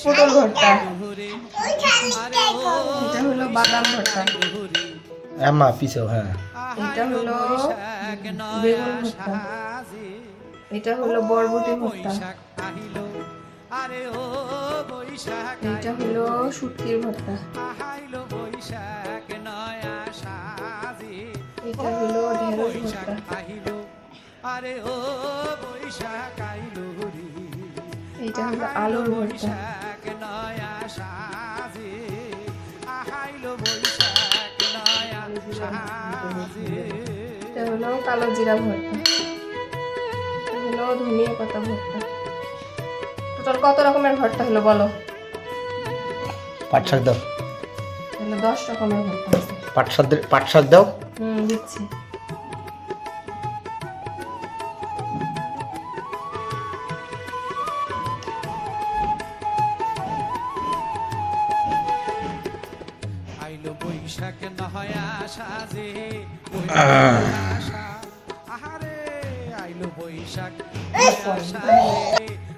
পটল ভর্তা, এটা হলো বাদাম ভর্তা, আম্মা পিছাও। হ্যাঁ, এটা হলো বেগুন ভর্তা, এটা হলো বরবটি ভর্তা, এটা হলো শুটকির ভর্তা, এটা হলো ঢেঁড়স ভর্তা, এটা হলো আলুর ভর্তা, এটা হলো কালো জিরা ভর্তা, এটা হলো ধনিয়া পাতা ভর্তা। টোটাল কত রকমের ভর্তা হলো বলো? পাট শাক দাও। হলো 10 রকমের ভর্তা আছে। পাট শাক দাও। দিচ্ছি। আইলো বৈশাখ নয়া সাজে আহারে আইলো বৈশাখ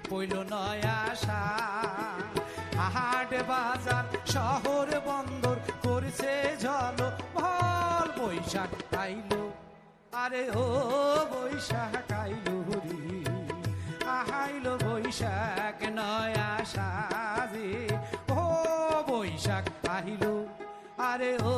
পইল নয়া আশা হাট বাজার শহর বন্দর করছে জল ভল বৈশাখ আইলো আরে ও বৈশাখ আইলো রে আহাইলো বৈশাখ নয়া সাজে ও বৈশাখ আহিলো আরে ও